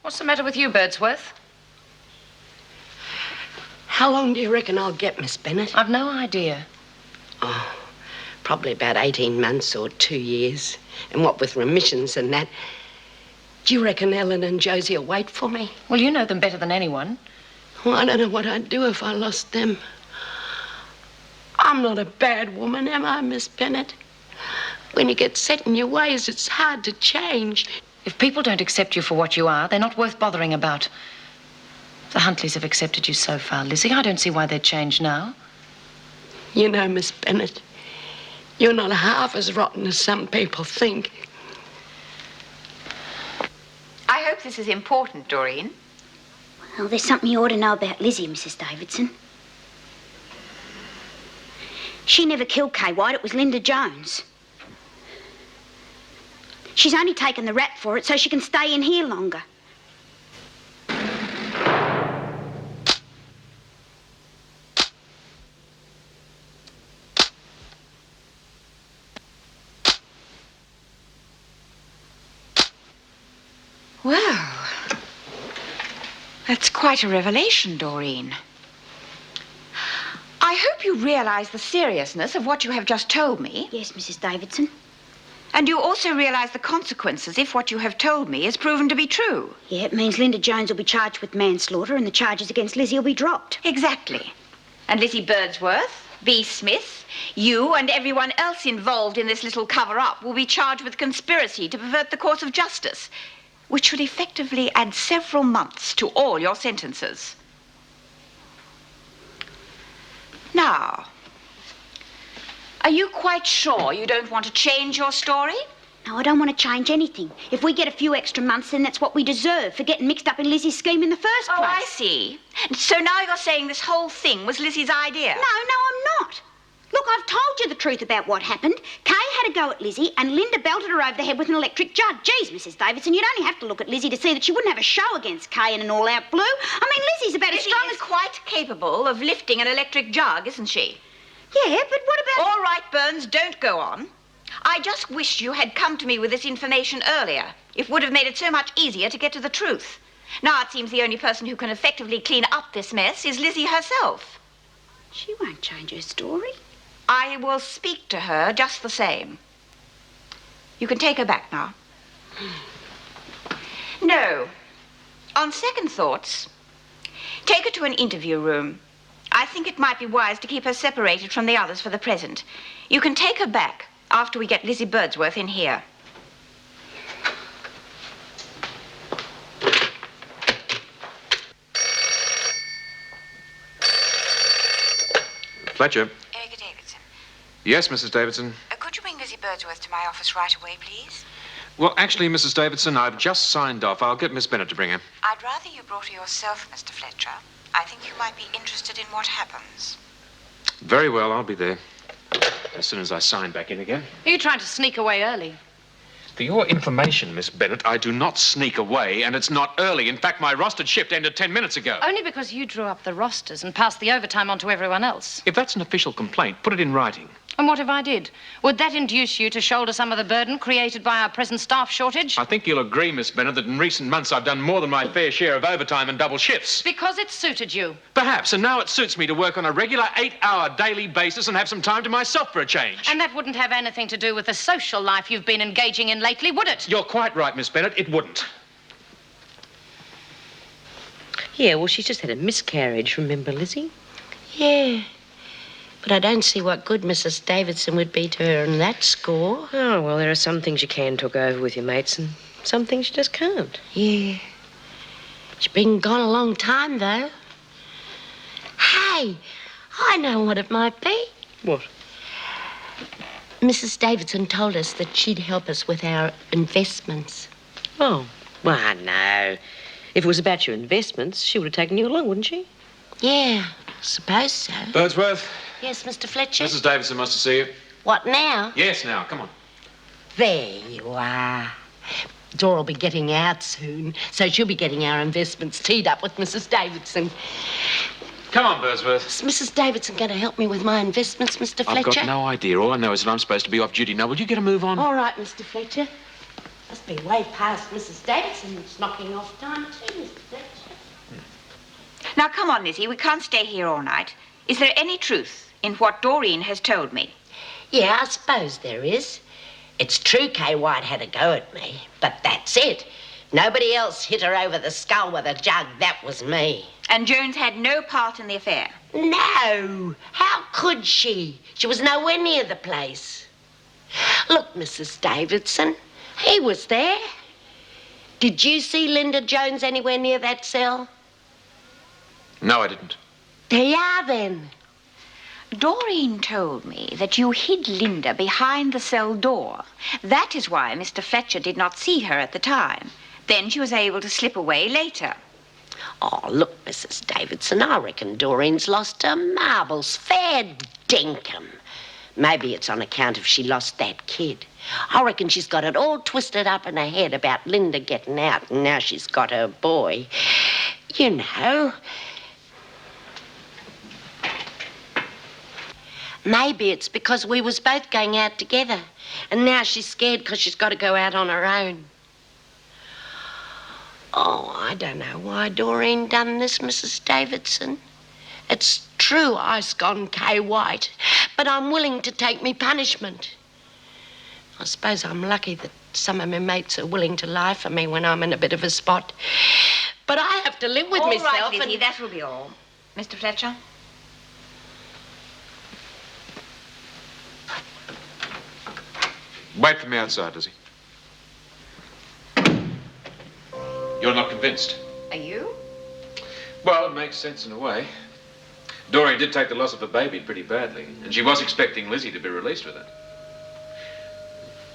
What's the matter with you, Birdsworth? How long do you reckon I'll get, Miss Bennett? I've no idea. Oh, probably about 18 months or 2 years. And what with remissions and that. Do you reckon Ellen and Josie will wait for me? Well, you know them better than anyone. Well, I don't know what I'd do if I lost them. I'm not a bad woman, am I, Miss Bennett? When you get set in your ways, it's hard to change. If people don't accept you for what you are, they're not worth bothering about. The Huntleys have accepted you so far, Lizzie. I don't see why they'd change now. You know, Miss Bennett, you're not half as rotten as some people think. I hope this is important, Doreen. Well, there's something you ought to know about Lizzie, Mrs. Davidson. She never killed Kay White. It was Linda Jones. She's only taken the rap for it so she can stay in here longer. Well, that's quite a revelation, Doreen. I hope you realize the seriousness of what you have just told me. Yes, Mrs. Davidson. And you also realize the consequences if what you have told me is proven to be true. Yeah, it means Linda Jones will be charged with manslaughter and the charges against Lizzie will be dropped. Exactly. And Lizzie Birdsworth, B. Smith, you and everyone else involved in this little cover-up will be charged with conspiracy to pervert the course of justice, which would effectively add several months to all your sentences. Now, are you quite sure you don't want to change your story? No, I don't want to change anything. If we get a few extra months, then that's what we deserve for getting mixed up in Lizzie's scheme in the first place. Oh, I see. So now you're saying this whole thing was Lizzie's idea? No, I'm not. Look, I've told you the truth about what happened. Kay had a go at Lizzie and Linda belted her over the head with an electric jug. Geez, Mrs. Davidson, you'd only have to look at Lizzie to see that she wouldn't have a show against Kay in an all-out blue. I mean, Lizzie's about as strong as... She is quite capable of lifting an electric jug, isn't she? Yeah, but what about... All right, Burns, don't go on. I just wish you had come to me with this information earlier. It would have made it so much easier to get to the truth. Now it seems the only person who can effectively clean up this mess is Lizzie herself. She won't change her story. I will speak to her just the same. You can take her back now. No. On second thoughts, take her to an interview room. I think it might be wise to keep her separated from the others for the present. You can take her back after we get Lizzie Birdsworth in here. Fletcher. Erica Davidson. Yes, Mrs. Davidson. Could you bring Lizzie Birdsworth to my office right away, please? Well, actually, Mrs. Davidson, I've just signed off. I'll get Miss Bennett to bring her. I'd rather you brought her yourself, Mr. Fletcher. I think you might be interested in what happens. Very well, I'll be there. As soon as I sign back in again. Are you trying to sneak away early? For your information, Miss Bennett, I do not sneak away, and it's not early. In fact, my rostered shift ended 10 minutes ago. Only because you drew up the rosters and passed the overtime on to everyone else. If that's an official complaint, put it in writing. And what if I did? Would that induce you to shoulder some of the burden created by our present staff shortage? I think you'll agree, Miss Bennett, that in recent months I've done more than my fair share of overtime and double shifts. Because it suited you. Perhaps, and now it suits me to work on a regular 8-hour daily basis and have some time to myself for a change. And that wouldn't have anything to do with the social life you've been engaging in lately, would it? You're quite right, Miss Bennett, it wouldn't. Yeah, well, she's just had a miscarriage, remember, Lizzie? Yeah. But I don't see what good Mrs. Davidson would be to her on that score. Oh, well, there are some things you can talk over with your mates and some things you just can't. Yeah. She's been gone a long time, though. Hey, I know what it might be. What? Mrs. Davidson told us that she'd help us with our investments. Oh, well, no. If it was about your investments, she would have taken you along, wouldn't she? Yeah, I suppose so. Birdsworth. Yes, Mr. Fletcher? Mrs. Davidson wants to see you. What now? Yes, now, come on. There you are. Dora will be getting out soon, so she'll be getting our investments teed up with Mrs. Davidson. Come on, Birdsworth. Is Mrs. Davidson going to help me with my investments, Mr. Fletcher? I've got no idea. All I know is that I'm supposed to be off duty now. Will you get a move on? All right, Mr. Fletcher. Must be way past Mrs. Davidson's knocking off time too, Mr. Fletcher. Now, come on, Lizzie. We can't stay here all night. Is there any truth in what Doreen has told me? Yeah, I suppose there is. It's true Kay White had a go at me, but that's it. Nobody else hit her over the skull with a jug. That was me. And Jones had no part in the affair? No. How could she? She was nowhere near the place. Look, Mrs. Davidson, he was there. Did you see Linda Jones anywhere near that cell? No, I didn't. There you are, then. Doreen told me that you hid Linda behind the cell door. That is why Mr. Fletcher did not see her at the time. Then she was able to slip away later. Oh, look, Mrs. Davidson, I reckon Doreen's lost her marbles. Fair dinkum. Maybe it's on account of she lost that kid. I reckon she's got it all twisted up in her head about Linda getting out, and now she's got her boy. You know. Maybe it's because we was both going out together, and now she's scared because she's got to go out on her own. Oh, I don't know why Doreen done this, Mrs. Davidson. It's true I sconned Kay White, but I'm willing to take me punishment. I suppose I'm lucky that some of my mates are willing to lie for me when I'm in a bit of a spot. But I have to live with All myself. right, Lizzie, and... that will be all. Mr. Fletcher? Wait for me outside, Lizzie. You're not convinced? Are you? Well, it makes sense in a way. Doreen did take the loss of a baby pretty badly, and she was expecting Lizzie to be released with it.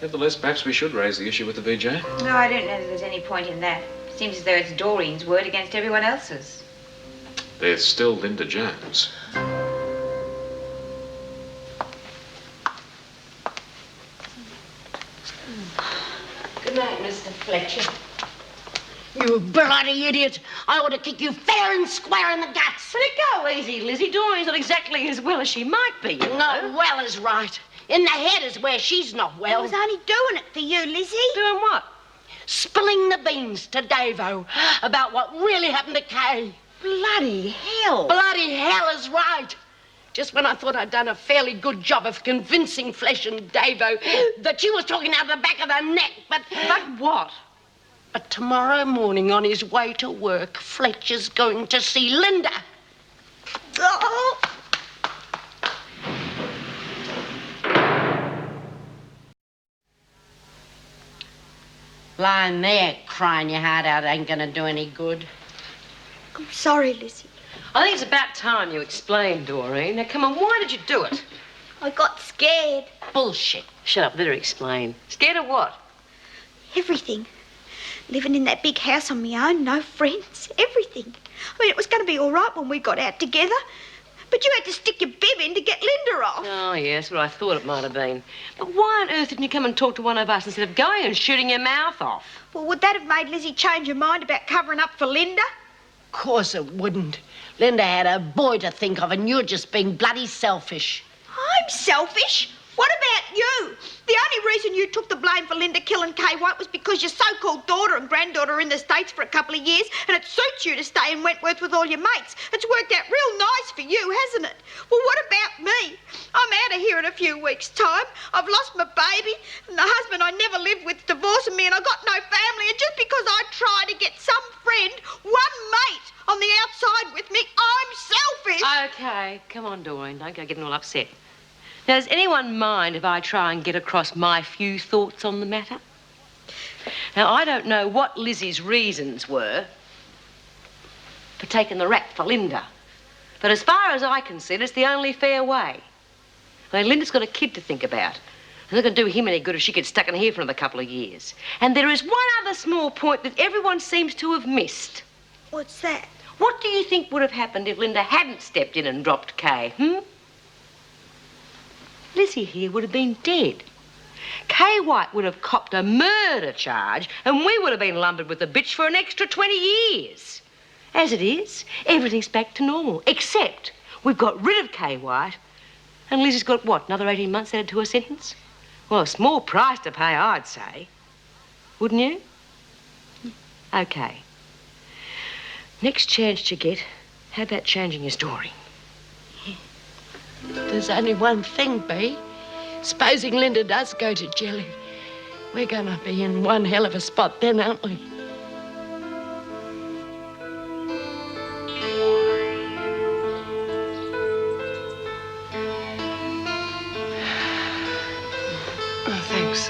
Nevertheless, perhaps we should raise the issue with the VJ. No, I don't know that there's any point in that. It seems as though it's Doreen's word against everyone else's. There's still Linda Jones. Good night, Mr. Fletcher. You bloody idiot. I ought to kick you fair and square in the guts. Let it go easy, Lizzie. Doreen's not exactly as well as she might be, you know. Not well is right. In the head is where she's not I well. was only doing it for you, Lizzie. Doing what? Spilling the beans to Davo about what really happened to Kay. Bloody hell. Bloody hell is right. Just when I thought I'd done a fairly good job of convincing Flesh and Davo that she was talking out the back of her neck, but What? But tomorrow morning on his way to work, Fletcher's going to see Linda. Oh. Lying there crying your heart out ain't gonna do any good. I'm sorry, Lizzie. I think it's about time you explained, Doreen. Now, come on, why did you do it? I got scared. Bullshit. Shut up, let her explain. Scared of what? Everything. Living in that big house on my own, no friends, everything. I mean, it was going to be all right when we got out together. But you had to stick your bib in to get Linda off. Oh, yes, what I thought it might have been. But why on earth didn't you come and talk to one of us instead of going and shooting your mouth off? Well, would that have made Lizzie change her mind about covering up for Linda? Of course it wouldn't. Linda had a boy to think of, and you're just being bloody selfish. I'm selfish. What about you? The only reason you took the blame for Linda killing Kay White was because your so-called daughter and granddaughter are in the States for a couple of years, and it suits you to stay in Wentworth with all your mates. It's worked out real nice for you, hasn't it? Well, what about me? I'm out of here in a few weeks' time. I've lost my baby, and the husband I never lived with divorcing me, and I've got no family, and just because I try to get some friend, one mate on the outside with me, I'm selfish. Okay, come on, Doreen, don't go getting all upset. Now, does anyone mind if I try and get across my few thoughts on the matter? Now, I don't know what Lizzie's reasons were for taking the rap for Linda, but as far as I can see, it's the only fair way. I mean, Linda's got a kid to think about. It's not going to do him any good if she gets stuck in here for another couple of years. And there is one other small point that everyone seems to have missed. What's that? What do you think would have happened if Linda hadn't stepped in and dropped Kay, Lizzie here would have been dead. Kay White would have copped a murder charge, and we would have been lumbered with the bitch for an extra 20 years. As it is, everything's back to normal, except we've got rid of Kay White, and Lizzie's got, what, another 18 months added to her sentence? Well, a small price to pay, I'd say. Wouldn't you? Okay. Next chance you get, how about changing your story? There's only one thing, Bea. Supposing Linda does go to Jelly, we're going to be in one hell of a spot then, aren't we? Oh, thanks.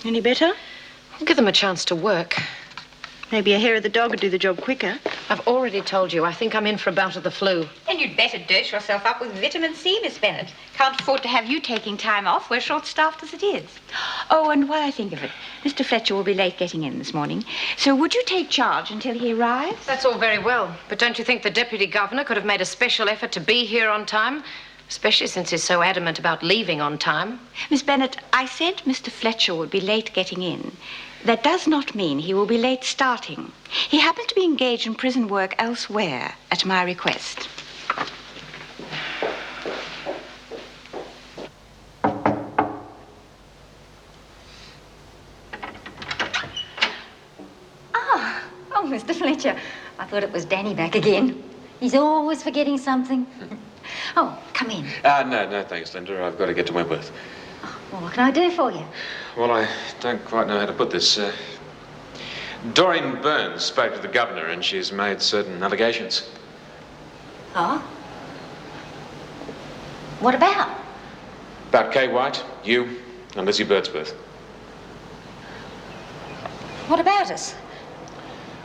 Any better? I'll give them a chance to work. Maybe a hair of the dog would do the job quicker. I've already told you, I think I'm in for a bout of the flu. Then you'd better dose yourself up with vitamin C, Miss Bennett. Can't afford to have you taking time off. We're short-staffed as it is. Oh, and while I think of it, Mr. Fletcher will be late getting in this morning. So would you take charge until he arrives? That's all very well, but don't you think the Deputy Governor could have made a special effort to be here on time? Especially since he's so adamant about leaving on time. Miss Bennett, I said Mr. Fletcher would be late getting in. That does not mean he will be late starting. He happened to be engaged in prison work elsewhere at my request. Oh, Mr. Fletcher. I thought it was Danny back again. He's always forgetting something. Oh, come in. No, thanks, Linda. I've got to get to Wentworth. Well, what can I do for you? Well, I don't quite know how to put this. Doreen Burns spoke to the governor and she's made certain allegations. Oh? What about? About Kay White, you, and Lizzie Birdsworth. What about us?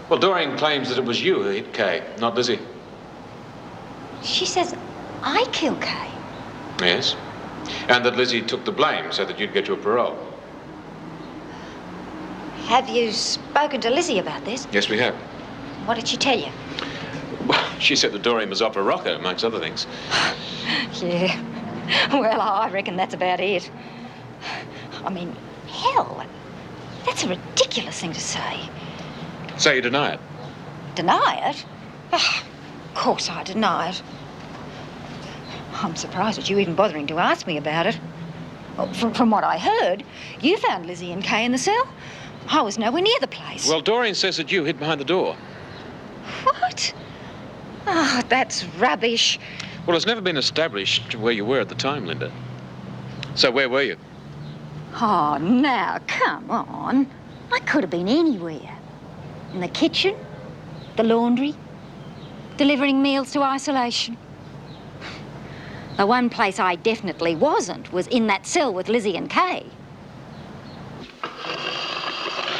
Well, Doreen claims that it was you who hit Kay, not Lizzie. She says I killed Kay. Yes. And that Lizzie took the blame so that you'd get your parole. Have you spoken to Lizzie about this? Yes, we have. What did she tell you? Well, she said that Doreen was off a rocker, amongst other things. Yeah. Well, I reckon that's about it. I mean, hell, that's a ridiculous thing to say. So you deny it? Deny it? Oh, of course I deny it. I'm surprised at you even bothering to ask me about it. Well, from what I heard, you found Lizzie and Kay in the cell. I was nowhere near the place. Well, Doreen says that you hid behind the door. What? Oh, that's rubbish. Well, it's never been established where you were at the time, Linda. So where were you? Oh, now, come on. I could have been anywhere. In the kitchen, the laundry, delivering meals to isolation. The one place I definitely wasn't was in that cell with Lizzie and Kay.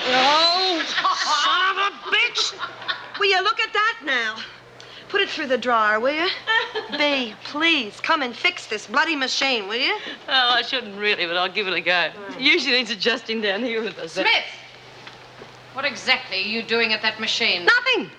Oh, son of a bitch! Will you look at that now? Put it through the dryer, will you? Bea, please, come and fix this bloody machine, will you? Oh, I shouldn't really, but I'll give it a go. Usually needs adjusting down here with us. Smith! What exactly are you doing at that machine? Nothing.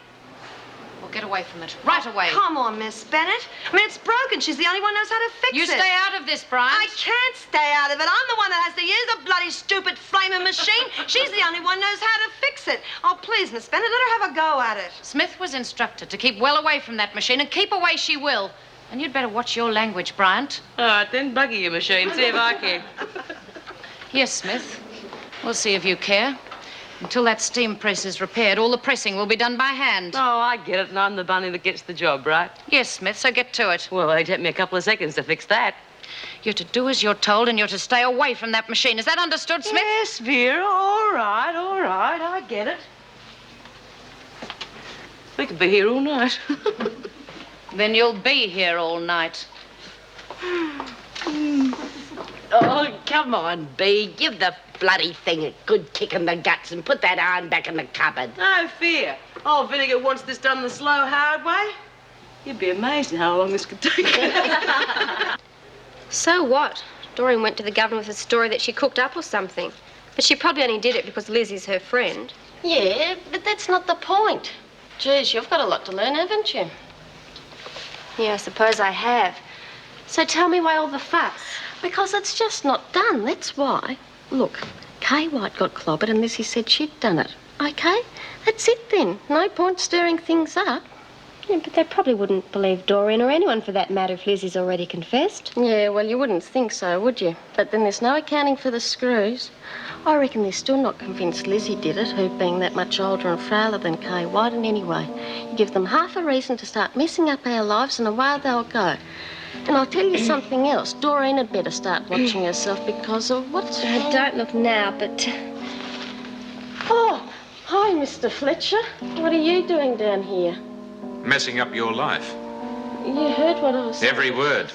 Well, get away from it. Right away. Come on, Miss Bennett. I mean, it's broken. She's the only one who knows how to fix You it. stay out of this, Brian. I can't stay out of it. I'm the one that has to use the bloody stupid flaming machine. She's the only one who knows how to fix it. Oh, please, Miss Bennett, let her have a go at it. Smith was instructed to keep well away from that machine, and keep away she will. And you'd better watch your language, Bryant. All right, then buggy your machine. See if I care. Yes, Smith. We'll see if you care. Until that steam press is repaired, all the pressing will be done by hand. Oh, I get it, and I'm the bunny that gets the job, right? Yes, Smith, so get to it. Well, it'll take me a couple of seconds to fix that. You're to do as you're told, and you're to stay away from that machine. Is that understood, Smith? Yes, Vera, all right, I get it. We could be here all night. Then you'll be here all night. Oh, come on, Bea. Give the bloody thing a good kick in the guts and put that iron back in the cupboard. No fear. Old Vinegar wants this done the slow, hard way. You'd be amazed at how long this could take. So what? Doreen went to the governor with a story that she cooked up or something. But she probably only did it because Lizzie's her friend. Yeah, but that's not the point. Geez, you've got a lot to learn, haven't you? Yeah, I suppose I have. So tell me why all the fuss? Because it's just not done, that's why. Look, Kay White got clobbered and Lizzie said she'd done it. Okay? That's it then. No point stirring things up. Yeah, but they probably wouldn't believe Doreen or anyone for that matter if Lizzie's already confessed. Yeah, well, you wouldn't think so, would you? But then there's no accounting for the screws. I reckon they're still not convinced Lizzie did it, her being that much older and frailer than Kay White. And anyway, you give them half a reason to start messing up our lives and away they'll go. And I'll tell you something else. Doreen had better start watching herself because of what's... Don't look now, but... Oh, hi, Mr. Fletcher. What are you doing down here? Messing up your life. You heard what I was saying. Every word.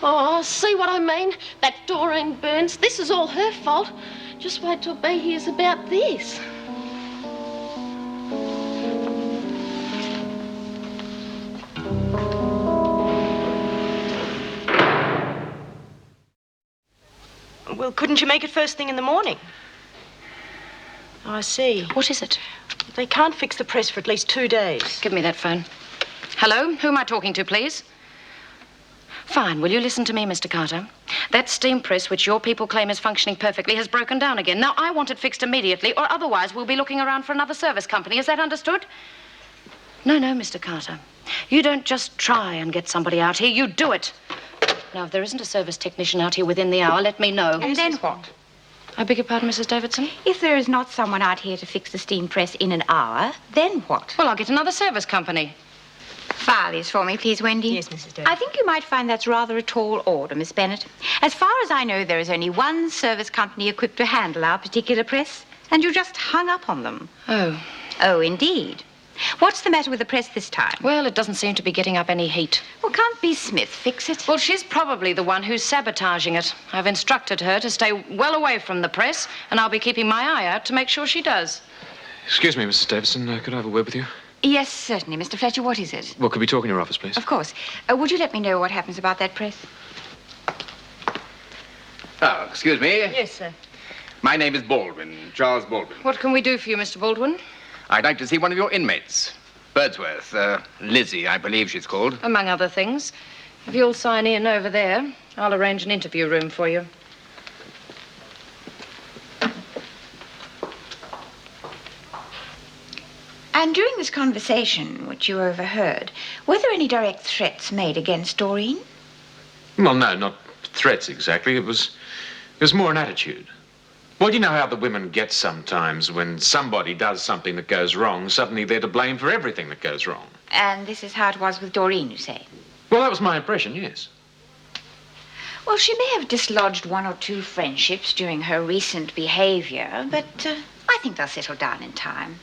Oh, see what I mean? That Doreen Burns, this is all her fault. Just wait till Bea hears about this. Well, couldn't you make it first thing in the morning? Oh, I see. What is it? They can't fix the press for at least 2 days. Give me that phone. Hello? Who am I talking to, please? Fine. Will you listen to me, Mr. Carter? That steam press, which your people claim is functioning perfectly, has broken down again. Now, I want it fixed immediately, or otherwise we'll be looking around for another service company. Is that understood? No, Mr. Carter. You don't just try and get somebody out here. You do it. Now, if there isn't a service technician out here within the hour, let me know. And then what? I beg your pardon, Mrs. Davidson? If there is not someone out here to fix the steam press in an hour, then what? Well, I'll get another service company. File this for me, please, Wendy. Yes, Mrs. Davidson. I think you might find that's rather a tall order, Miss Bennett. As far as I know, there is only one service company equipped to handle our particular press, and you just hung up on them. Oh. Oh, indeed. What's the matter with the press this time? Well, it doesn't seem to be getting up any heat. Well, can't Bea Smith fix it? Well, she's probably the one who's sabotaging it. I've instructed her to stay well away from the press, and I'll be keeping my eye out to make sure she does. Excuse me, Mrs. Davidson. Could I have a word with you? Yes, certainly. Mr. Fletcher, what is it? Well, could we talk in your office, please? Of course. Would you let me know what happens about that press? Oh, excuse me. Yes, sir. My name is Baldwin, Charles Baldwin. What can we do for you, Mr. Baldwin? I'd like to see one of your inmates. Birdsworth, Lizzie, I believe she's called. Among other things. If you'll sign in over there, I'll arrange an interview room for you. And during this conversation, which you overheard, were there any direct threats made against Doreen? Well, no, not threats exactly. It was more an attitude. Well, you know how the women get sometimes when somebody does something that goes wrong, suddenly they're to blame for everything that goes wrong. And this is how it was with Doreen, you say? Well, that was my impression, yes. Well, she may have dislodged one or two friendships during her recent behavior, but I think they'll settle down in time.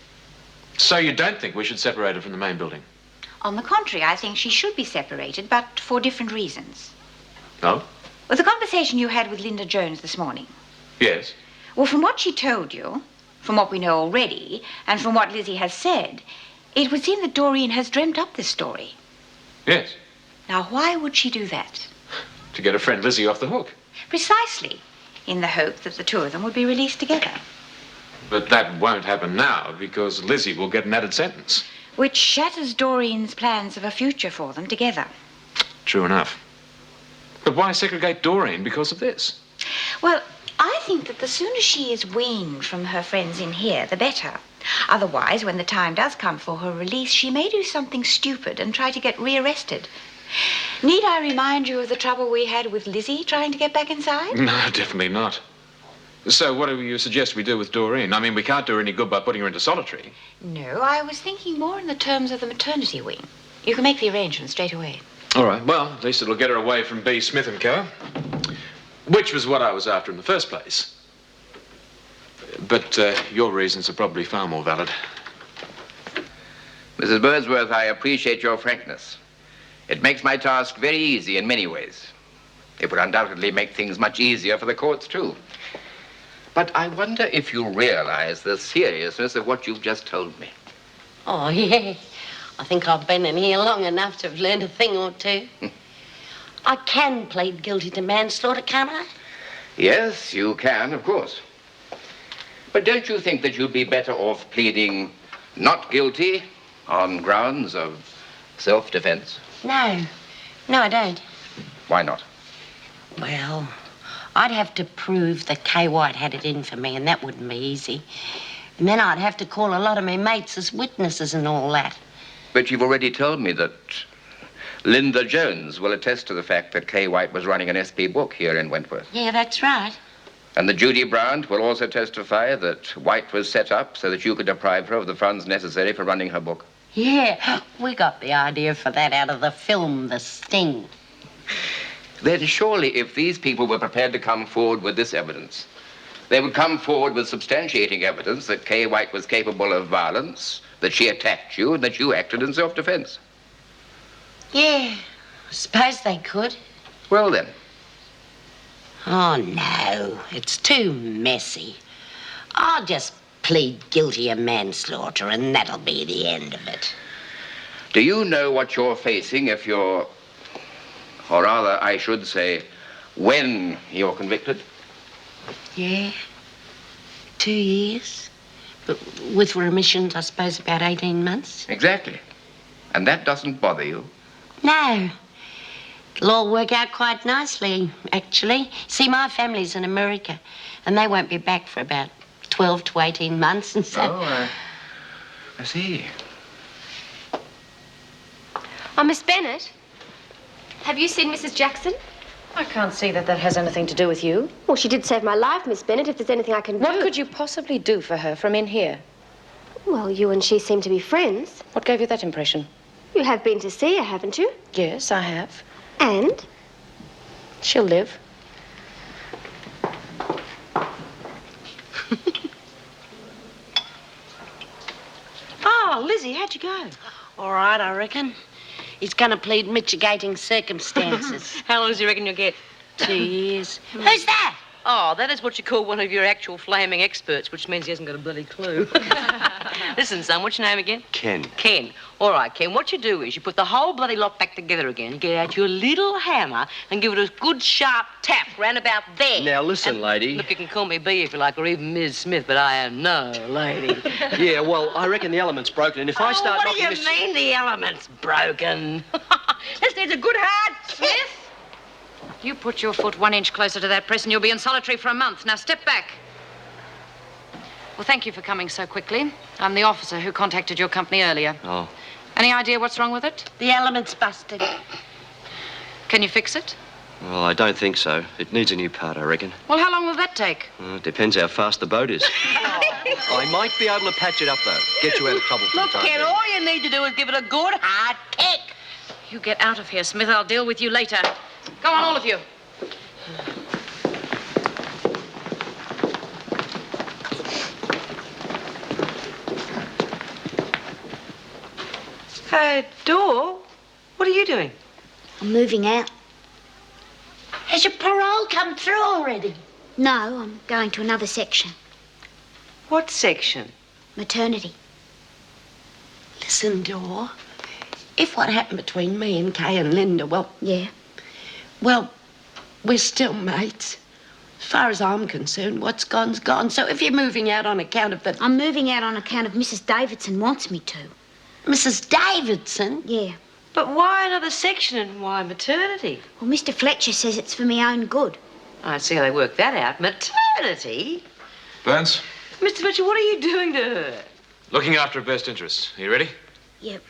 So you don't think we should separate her from the main building? On the contrary, I think she should be separated, but for different reasons. Oh? Well, the conversation you had with Linda Jones this morning. Yes. Well, from what she told you, from what we know already, and from what Lizzie has said, it would seem that Doreen has dreamt up this story. Yes. Now, why would she do that? To get her friend Lizzie off the hook. Precisely, in the hope that the two of them would be released together. But that won't happen now because Lizzie will get an added sentence. Which shatters Doreen's plans of a future for them together. True enough. But why segregate Doreen because of this? Well, I think that the sooner she is weaned from her friends in here, the better. Otherwise, when the time does come for her release, she may do something stupid and try to get rearrested. Need I remind you of the trouble we had with Lizzie trying to get back inside? No, definitely not. So what do you suggest we do with Doreen? I mean, we can't do her any good by putting her into solitary. No, I was thinking more in the terms of the maternity wing. You can make the arrangements straight away. All right. Well, at least it'll get her away from Bea Smith & Co., which was what I was after in the first place. But your reasons are probably far more valid. Mrs. Birdsworth, I appreciate your frankness. It makes my task very easy in many ways. It would undoubtedly make things much easier for the courts, too. But I wonder if you realize the seriousness of what you've just told me. Oh, yeah. I think I've been in here long enough to have learned a thing or two. I can plead guilty to manslaughter, can't I? Yes, you can, of course. But don't you think that you'd be better off pleading not guilty on grounds of self-defense? No. No, I don't. Why not? Well, I'd have to prove that Kay White had it in for me, and that wouldn't be easy. And then I'd have to call a lot of my mates as witnesses and all that. But you've already told me that Linda Jones will attest to the fact that Kay White was running an SP book here in Wentworth. Yeah, that's right. And that Judy Brandt will also testify that White was set up so that you could deprive her of the funds necessary for running her book. Yeah, we got the idea for that out of the film, The Sting. Then surely if these people were prepared to come forward with this evidence, they would come forward with substantiating evidence that Kay White was capable of violence, that she attacked you, and that you acted in self-defense. Yeah, I suppose they could. Well then. Oh, no, it's too messy. I'll just plead guilty of manslaughter and that'll be the end of it. Do you know what you're facing if you're, or rather, I should say, when you're convicted? Yeah, 2 years. But with remissions, I suppose, about 18 months. Exactly. And that doesn't bother you? No. It'll all work out quite nicely, actually. See, my family's in America, and they won't be back for about 12 to 18 months, and so... Oh, I see. Oh, Miss Bennett, have you seen Mrs. Jackson? I can't see that that has anything to do with you. Well, she did save my life, Miss Bennett, if there's anything I can do. What could you possibly do for her from in here? Well, you and she seem to be friends. What gave you that impression? You have been to see her, haven't you? Yes, I have. And? She'll live. Oh, Lizzie, how'd you go? All right, I reckon. He's going to plead mitigating circumstances. How long does you reckon you'll get? 2 years. Who's that? Oh, that is what you call one of your actual flaming experts, which means he hasn't got a bloody clue. Listen, son, what's your name again? Ken. Ken. All right, Ken, what you do is you put the whole bloody lot back together again, get out your little hammer and give it a good sharp tap round about there. Now, listen, lady. Look, you can call me B if you like, or even Ms. Smith, but I am no lady. Yeah, well, I reckon the element's broken, and if I start what do you mean the element's broken? This needs a good hard Smith. You put your foot 1 inch closer to that press and you'll be in solitary for a month. Now, step back. Well, thank you for coming so quickly. I'm the officer who contacted your company earlier. Oh. Any idea what's wrong with it? The element's busted. Can you fix it? Well, I don't think so. It needs a new part, I reckon. Well, how long will that take? Well, it depends how fast the boat is. I might be able to patch it up, though. Get you out of trouble for Look, the time Ken, being. all you need to do is give it a good hard kick. You get out of here, Smith. I'll deal with you later. Go on, all of you. Dor, what are you doing? I'm moving out. Has your parole come through already? No, I'm going to another section. What section? Maternity. Listen, Dor, if what happened between me and Kay and Linda, well... Yeah? Well, we're still mates. As far as I'm concerned, what's gone's gone. So if you're moving out on account of the... I'm moving out on account of Mrs. Davidson wants me to. Mrs. Davidson? Yeah. But why another section and why maternity? Well, Mr. Fletcher says it's for my own good. I see how they work that out. Maternity? Burns, Mr. Fletcher, what are you doing to her? looking after her best interests. Are you ready? Yep.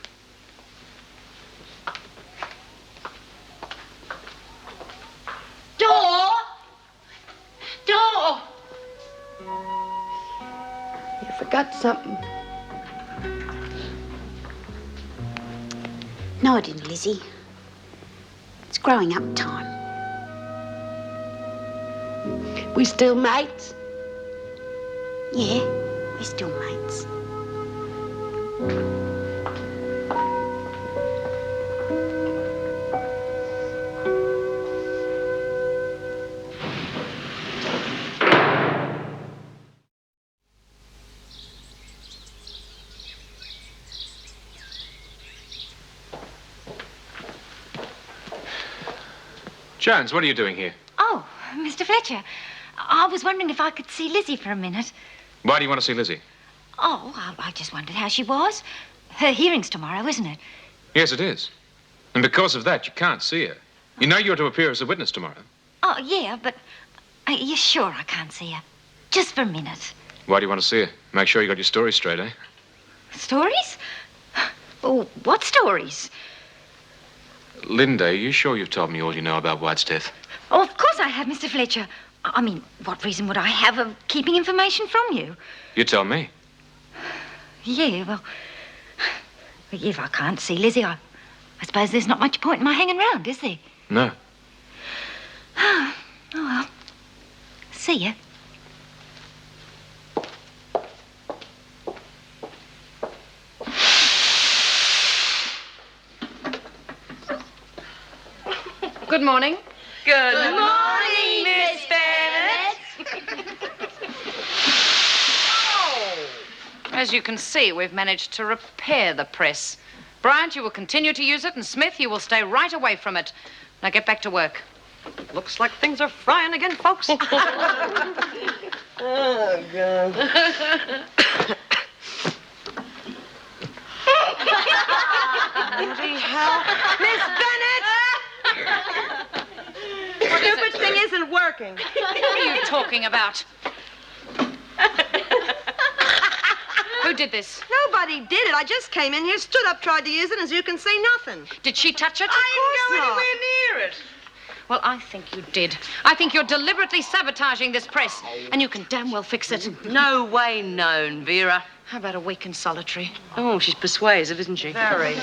Dor! Dor! You forgot something. No, I didn't, Lizzie. It's growing up time. We still mates? Yeah, we're still mates. Jones, what are you doing here? Oh, Mr. Fletcher, I was wondering if I could see Lizzie for a minute. Why do you want to see Lizzie? Oh, I just wondered how she was. Her hearing's tomorrow, isn't it? Yes, it is. And because of that, you can't see her. You know you're to appear as a witness tomorrow. Oh, yeah, but are you sure I can't see her? Just for a minute. Why do you want to see her? Make sure you got your story straight, eh? Stories? Oh, what stories? Linda, are you sure you've told me all you know about White's death? Oh, of course I have, Mr. Fletcher. I mean, what reason would I have of keeping information from you? You tell me. Yeah, well, if I can't see Lizzie, I suppose there's not much point in my hanging round, is there? No. Oh, well. See ya. Good morning. Good morning, Miss Bennet. As you can see, we've managed to repair the press. Bryant, you will continue to use it, and Smith, you will stay right away from it. Now get back to work. Looks like things are frying again, folks. Oh, God. Bloody hell. Miss Bennet! Stupid thing isn't working. What are you talking about? Who did this? Nobody did it. I just came in here, stood up, tried to use it, and as you can see, nothing. Did she touch it? I didn't go anywhere near it. Well, I think you did. I think you're deliberately sabotaging this press, and you can damn well fix it. No way known, Vera. How about a week in solitary? Oh, she's persuasive, isn't she? Very.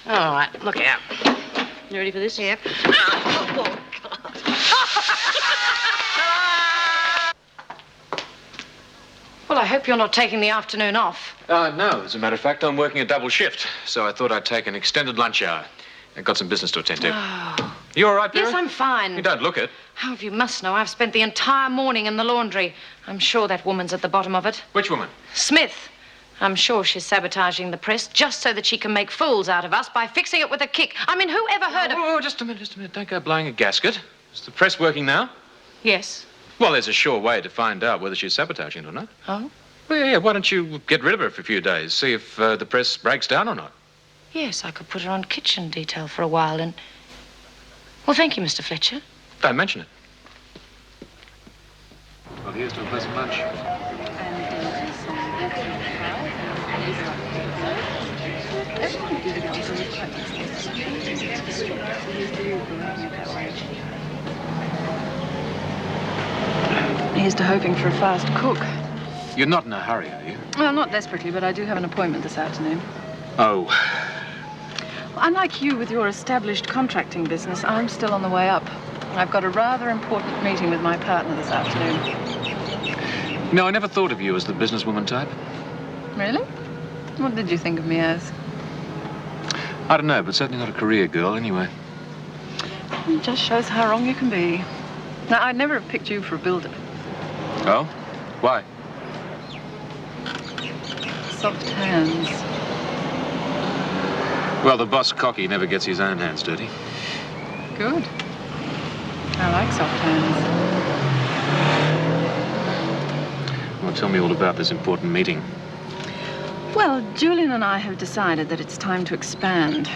All right, look out. You ready for this? Yep. Well, I hope you're not taking the afternoon off. No. As a matter of fact, I'm working a double shift, so I thought I'd take an extended lunch hour. I've got some business to attend to. Oh. You all right, Vera? Yes, I'm fine. You don't look it. Oh, if you must know, I've spent the entire morning in the laundry. I'm sure that woman's at the bottom of it. Which woman? Smith. I'm sure she's sabotaging the press just so that she can make fools out of us by fixing it with a kick. I mean, who ever heard of... Oh, just a minute. Don't go blowing a gasket. Is the press working now? Yes. Well, there's a sure way to find out whether she's sabotaging it or not. Oh? Well, yeah, why don't you get rid of her for a few days, see if the press breaks down or not? Yes, I could put her on kitchen detail for a while and... Well, thank you, Mr. Fletcher. Don't mention it. Well, here's to a pleasant lunch. Here's to hoping for a fast cook. You're not in a hurry, are you? Well, not desperately, but I do have an appointment this afternoon. Oh. Well, unlike you with your established contracting business, I'm still on the way up. I've got a rather important meeting with my partner this afternoon. No, I never thought of you as the businesswoman type. Really? What did you think of me as? I don't know, but certainly not a career girl anyway. It just shows how wrong you can be. Now, I'd never have picked you for a builder. Oh? Why? Soft hands. Well, the boss cocky never gets his own hands dirty. Good. I like soft hands. Well, tell me all about this important meeting. Well, Julian and I have decided that it's time to expand.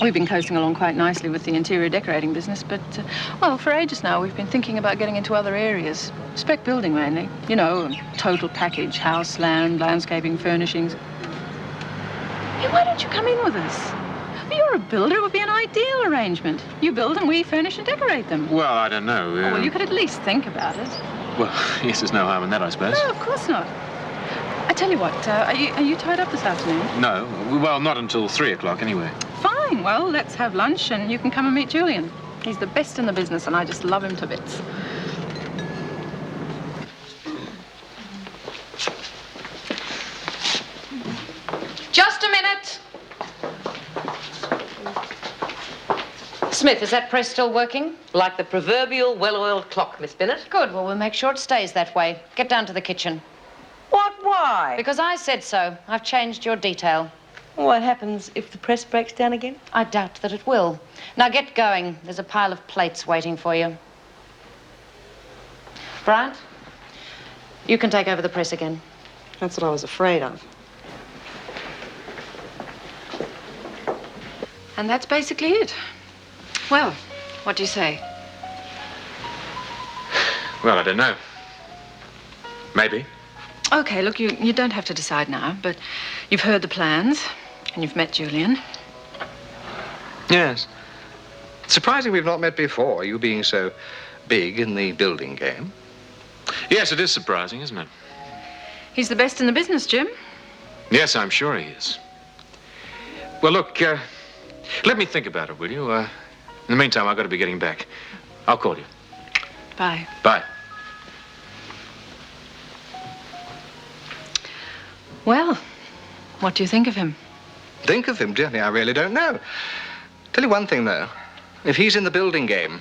We've been coasting along quite nicely with the interior decorating business, but, well, for ages now, we've been thinking about getting into other areas. Spec building, mainly. You know, total package, house, land, landscaping, furnishings. Hey, why don't you come in with us? You're a builder. It would be an ideal arrangement. You build and we furnish and decorate them. Well, I don't know. Oh, well, you could at least think about it. Well, yes, there's no harm in that, I suppose. No, of course not. I tell you what, are you tied up this afternoon? No. Well, not until 3 o'clock, anyway. Fine. Well, let's have lunch and you can come and meet Julian. He's the best in the business and I just love him to bits. Just a minute. Smith, is that press still working? Like the proverbial well-oiled clock, Miss Bennet. Good. Well, we'll make sure it stays that way. Get down to the kitchen. What? Why? Because I said so. I've changed your detail. What happens if the press breaks down again? I doubt that it will. Now get going. There's a pile of plates waiting for you. Bryant, you can take over the press again. That's what I was afraid of. And that's basically it. Well, what do you say? Well, I don't know. Maybe. Okay, look, you don't have to decide now, but you've heard the plans. And you've met Julian? Yes. Surprising we've not met before, you being so big in the building game. Yes, it is surprising, isn't it? He's the best in the business, Jim. Yes, I'm sure he is. Well, look, let me think about it, will you? In the meantime, I've got to be getting back. I'll call you. Bye. Bye. Well, what do you think of him? Think of him, dearly, I really don't know. Tell you one thing, though. If he's in the building game,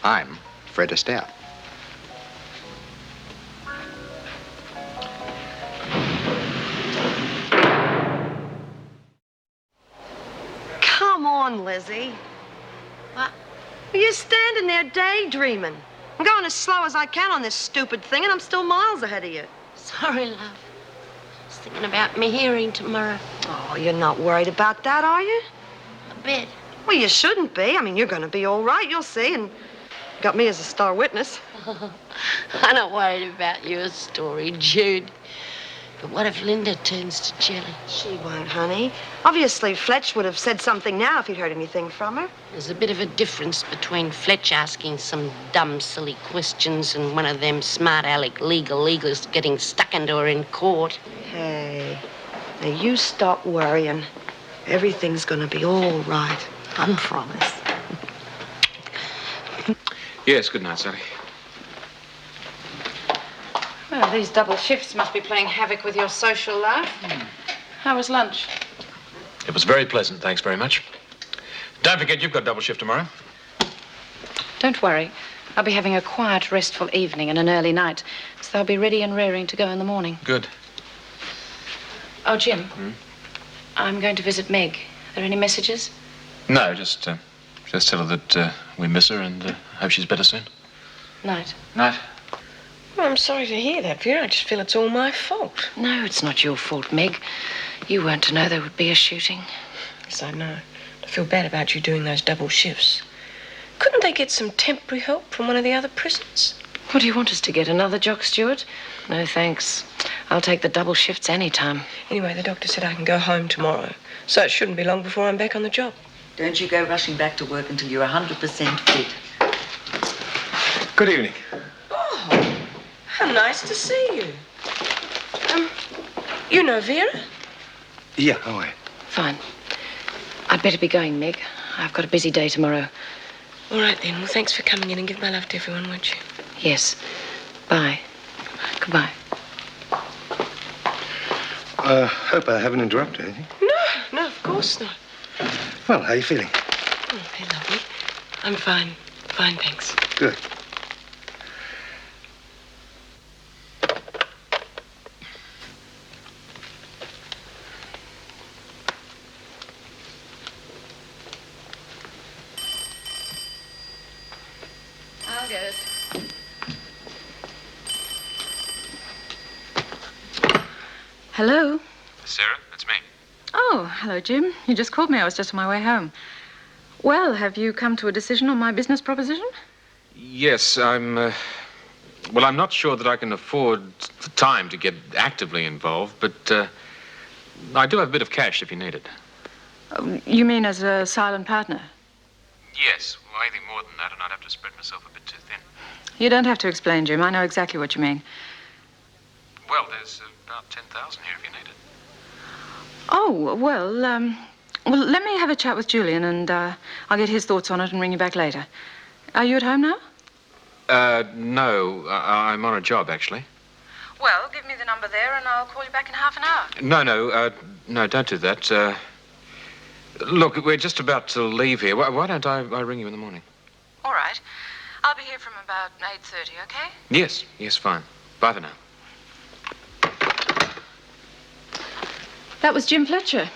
I'm Fred Astaire. Come on, Lizzie. What? Well, you're standing there daydreaming. I'm going as slow as I can on this stupid thing, and I'm still miles ahead of you. Sorry, love. I was thinking about me hearing tomorrow. Oh, you're not worried about that, are you? A bit. Well, you shouldn't be. I mean, you're going to be all right, you'll see, and you got me as a star witness. I'm not worried about your story, Jude. But what if Linda turns to jelly? She won't, honey. Obviously, Fletch would have said something now if he'd heard anything from her. There's a bit of a difference between Fletch asking some dumb, silly questions and one of them smart aleck legalists getting stuck into her in court. Hey, now you stop worrying. Everything's going to be all right. I promise. Yes, good night, Sally. Well, these double shifts must be playing havoc with your social life. How was lunch? It was very pleasant, thanks very much. Don't forget, you've got double shift tomorrow. Don't worry. I'll be having a quiet, restful evening and an early night, so I'll be ready and raring to go in the morning. Good. Oh, Jim. I'm going to visit Meg. Are there any messages? No, just tell her that we miss her and hope she's better soon. Night. Night. Well, I'm sorry to hear that, Vera. I just feel it's all my fault. No, it's not your fault, Meg. You weren't to know there would be a shooting. Yes, I know. I feel bad about you doing those double shifts. Couldn't they get some temporary help from one of the other prisons? What do you want us to get? Another Jock Stewart? No, thanks. I'll take the double shifts any time. Anyway, the doctor said I can go home tomorrow, so it shouldn't be long before I'm back on the job. Don't you go rushing back to work until you're 100% fit. Good evening. Oh, how nice to see you. You know Vera? Yeah, all right. Fine. I'd better be going, Meg. I've got a busy day tomorrow. All right, then. Well, thanks for coming in and give my love to everyone, won't you? Yes. Bye. Goodbye. Hope I haven't interrupted anything. No, of course not. Well, how are you feeling? Oh, hey, lovely. I'm fine. Fine, thanks. Good. I'll get it. Hello? Sarah, it's me. Oh, hello, Jim. You just called me. I was just on my way home. Well, have you come to a decision on my business proposition? Yes, I'm not sure that I can afford the time to get actively involved, but I do have a bit of cash if you need it. You mean as a silent partner? Yes, well, anything more than that, and I'd have to spread myself a bit too thin. You don't have to explain, Jim. I know exactly what you mean. Well, there's about 10,000 here if you need it. Oh, well, let me have a chat with Julian and I'll get his thoughts on it and ring you back later. Are you at home now? No, I'm on a job, actually. Well, give me the number there and I'll call you back in half an hour. No, don't do that. Look, we're just about to leave here. Why don't I ring you in the morning? All right. I'll be here from about 8:30, okay? Yes, fine. Bye for now. That was Jim Fletcher.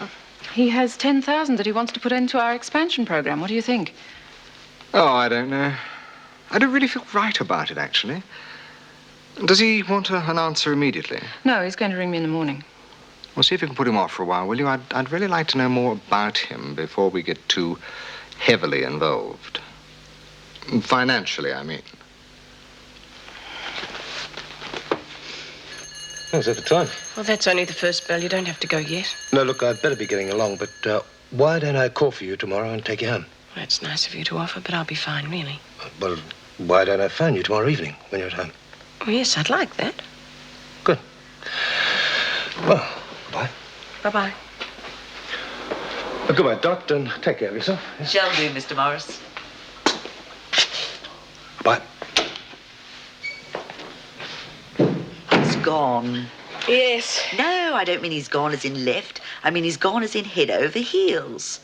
He has 10,000 that he wants to put into our expansion program. What do you think? Oh, I don't know. I don't really feel right about it, actually. Does he want an answer immediately? No, he's going to ring me in the morning. Well, see if you can put him off for a while, will you? I'd really like to know more about him before we get too heavily involved. Financially, I mean. Oh, is that the time? Well, that's only the first bell. You don't have to go yet. No, look, I'd better be getting along, but why don't I call for you tomorrow and take you home? That's nice of you to offer, but I'll be fine, really. Well, why don't I phone you tomorrow evening when you're at home? Oh, yes, I'd like that. Good. Well, bye. Bye-bye. Goodbye, Dot, and take care of yourself. Shall do, Mr. Morris. Bye. He's gone. Yes. No, I don't mean he's gone as in left. I mean he's gone as in head over heels.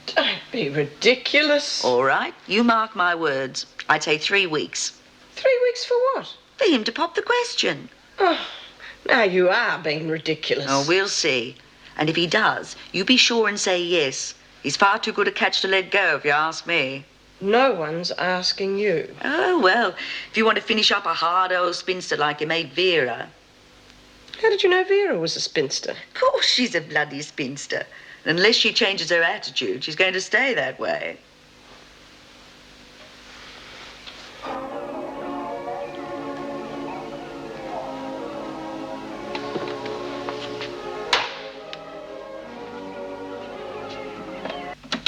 Don't be ridiculous. All right, you mark my words. I take 3 weeks. 3 weeks for what? For him to pop the question. Oh, now you are being ridiculous. Oh, we'll see. And if he does, you be sure and say yes. He's far too good a catch to let go, if you ask me. No one's asking you. Oh, well, if you want to finish up a hard old spinster like you made Vera. How did you know Vera was a spinster? Of course she's a bloody spinster. And unless she changes her attitude, she's going to stay that way.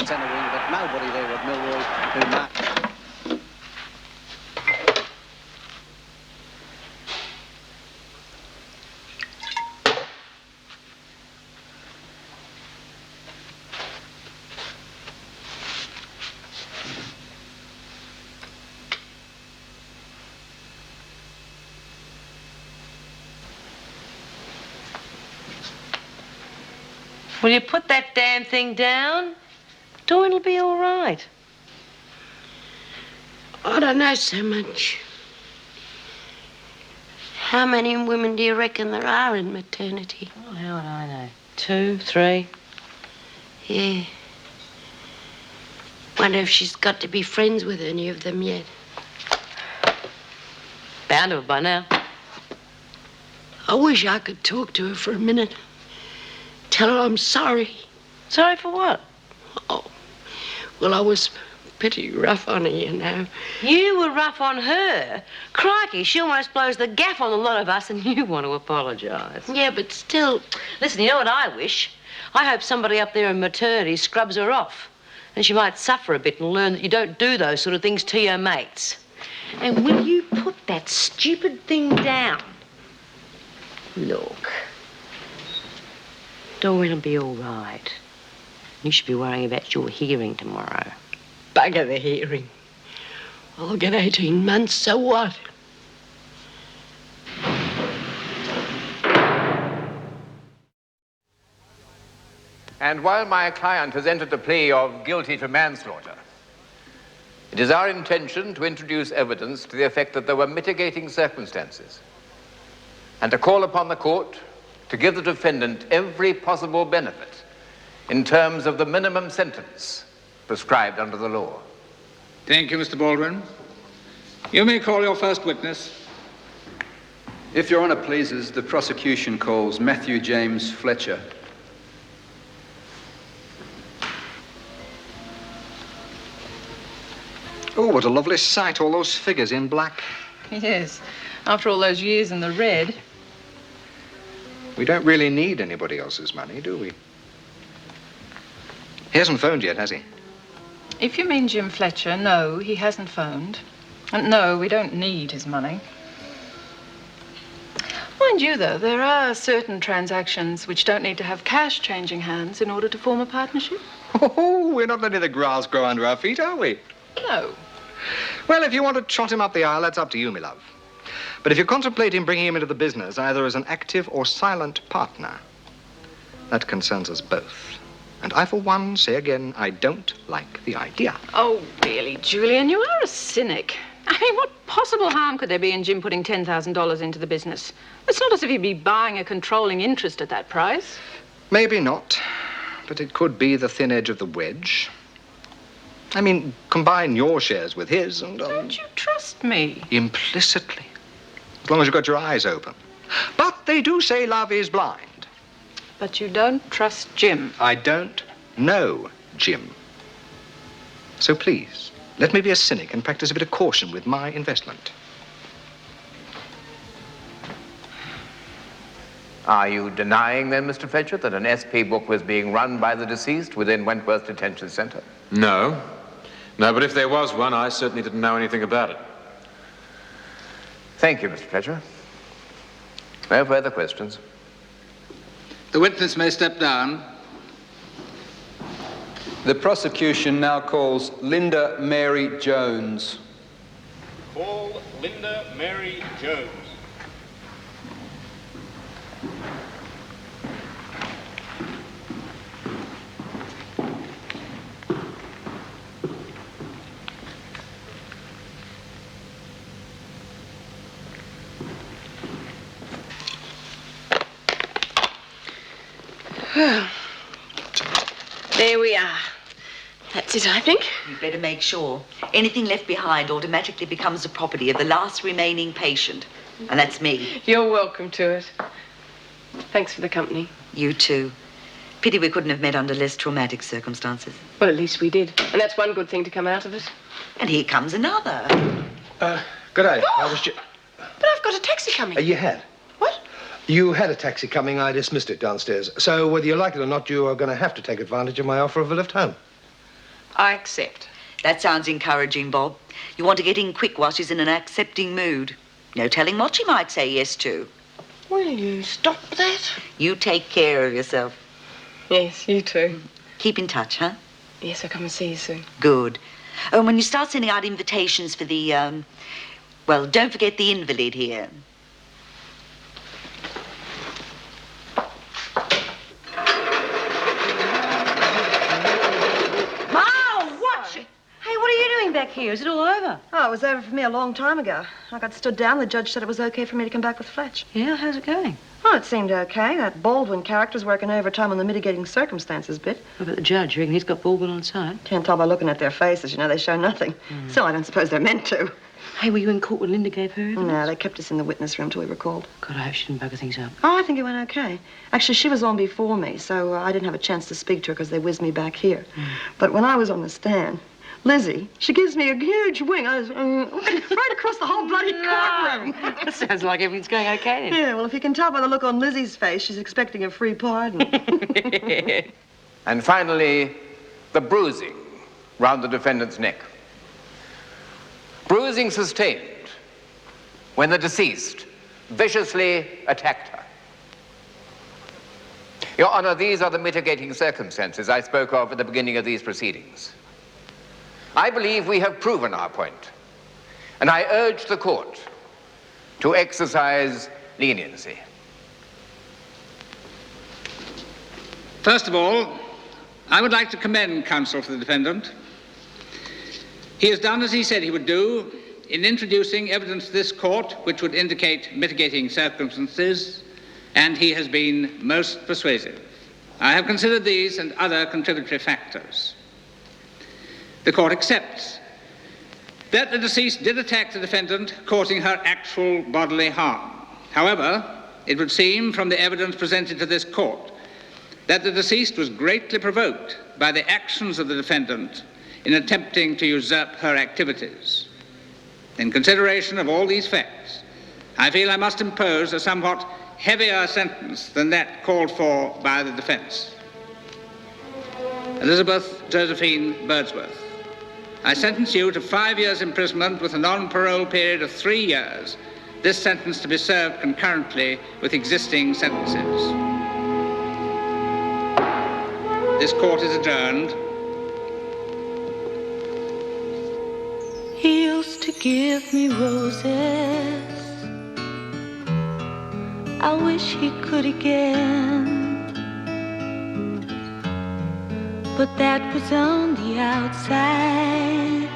Centre wing, but nobody there at Milroy who might. Will you put that damn thing down? It'll be all right. I don't know so much. How many women do you reckon there are in maternity? Oh, how would I know? 2, 3? Yeah. Wonder if she's got to be friends with any of them yet. Bound to have by now. I wish I could talk to her for a minute. Tell her I'm sorry. Sorry for what? Oh, well, I was pretty rough on her, you know. You were rough on her? Crikey, she almost blows the gaff on a lot of us and you want to apologise. Yeah, but still... Listen, you know what I wish? I hope somebody up there in maternity scrubs her off. And she might suffer a bit and learn that you don't do those sort of things to your mates. And will you put that stupid thing down? Look. Doreen'll be all right. You should be worrying about your hearing tomorrow. Bugger the hearing. I'll get 18 months, so what? And while my client has entered the plea of guilty to manslaughter, it is our intention to introduce evidence to the effect that there were mitigating circumstances and to call upon the court to give the defendant every possible benefit in terms of the minimum sentence prescribed under the law. Thank you, Mr. Baldwin. You may call your first witness. If Your Honour pleases, the prosecution calls Matthew James Fletcher. Oh, what a lovely sight, all those figures in black. Yes, after all those years in the red. We don't really need anybody else's money, do we? He hasn't phoned yet, has he? If you mean Jim Fletcher, no, he hasn't phoned. And no, we don't need his money. Mind you, though, there are certain transactions which don't need to have cash changing hands in order to form a partnership. Oh, we're not letting the grass grow under our feet, are we? No. Well, if you want to trot him up the aisle, that's up to you, my love. But if you're contemplating bringing him into the business, either as an active or silent partner, that concerns us both. And I, for one, say again, I don't like the idea. Oh, really, Julian, you are a cynic. I mean, what possible harm could there be in Jim putting $10,000 into the business? It's not as if he'd be buying a controlling interest at that price. Maybe not, but it could be the thin edge of the wedge. I mean, combine your shares with his and... Don't you trust me? Implicitly. As long as you've got your eyes open. But they do say love is blind. But you don't trust Jim. I don't know Jim. So please, let me be a cynic and practice a bit of caution with my investment. Are you denying then, Mr. Fletcher, that an SP book was being run by the deceased within Wentworth Detention Centre? No. No, but if there was one, I certainly didn't know anything about it. Thank you, Mr. Fletcher. No further questions. The witness may step down. The prosecution now calls Linda Mary Jones. Call Linda Mary Jones. Well, there we are. That's it, I think. You'd better make sure. Anything left behind automatically becomes the property of the last remaining patient. And that's me. You're welcome to it. Thanks for the company. You too. Pity we couldn't have met under less traumatic circumstances. Well, at least we did. And that's one good thing to come out of it. And here comes another. Good day. I was just... But I've got a taxi coming. You had? What? You had a taxi coming. I dismissed it downstairs. So whether you like it or not, you are going to have to take advantage of my offer of a lift home. I accept. That sounds encouraging, Bob. You want to get in quick while she's in an accepting mood. No telling what she might say yes to. Will you stop that? You take care of yourself. Yes, you too. Keep in touch, huh? Yes, I'll come and see you soon. Good. Oh, and when you start sending out invitations for the, well, don't forget the invalid here. Hey, what are you doing back here? Is it all over? Oh, it was over for me a long time ago. I got stood down. The judge said it was okay for me to come back with Fletch. Yeah, how's it going? Oh, it seemed okay. That Baldwin character's working overtime on the mitigating circumstances bit. What about the judge? You reckon he's got Baldwin on side? Can't tell by looking at their faces. You know, they show nothing. Still, I don't suppose they're meant to. Hey, were you in court when Linda gave her evidence? No, they kept us in the witness room till we were called. God, I hope she didn't bugger things up. Oh, I think it went okay. Actually, she was on before me, so I didn't have a chance to speak to her because they whizzed me back here. But when I was on the stand, Lizzie, she gives me a huge wing. I was right across the whole bloody courtroom. That sounds like everything's going okay then. Yeah, well, if you can tell by the look on Lizzie's face, she's expecting a free pardon. And finally, the bruising round the defendant's neck. Bruising sustained when the deceased viciously attacked her. Your Honor, these are the mitigating circumstances I spoke of at the beginning of these proceedings. I believe we have proven our point, and I urge the court to exercise leniency. First of all, I would like to commend counsel for the defendant. He has done as he said he would do in introducing evidence to this court which would indicate mitigating circumstances, and he has been most persuasive. I have considered these and other contributory factors. The court accepts that the deceased did attack the defendant, causing her actual bodily harm. However, it would seem from the evidence presented to this court that the deceased was greatly provoked by the actions of the defendant in attempting to usurp her activities. In consideration of all these facts, I feel I must impose a somewhat heavier sentence than that called for by the defense. Elizabeth Josephine Birdsworth, I sentence you to 5 years imprisonment with a non-parole period of 3 years, this sentence to be served concurrently with existing sentences. This court is adjourned. He used to give me roses. I wish he could again. But that was on the outside,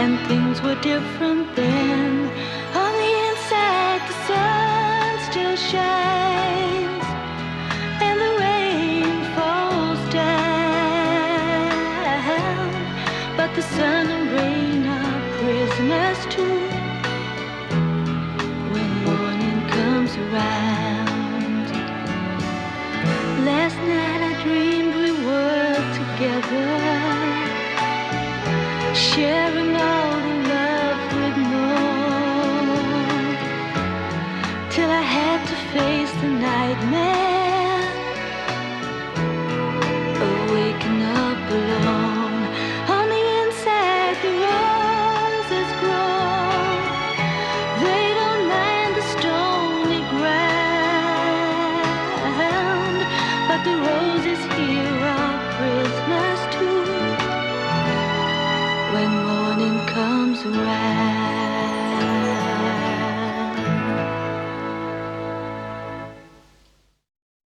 and things were different then. On the inside, the sun still shines, and the rain falls down. But the sun and rain are prisoners too.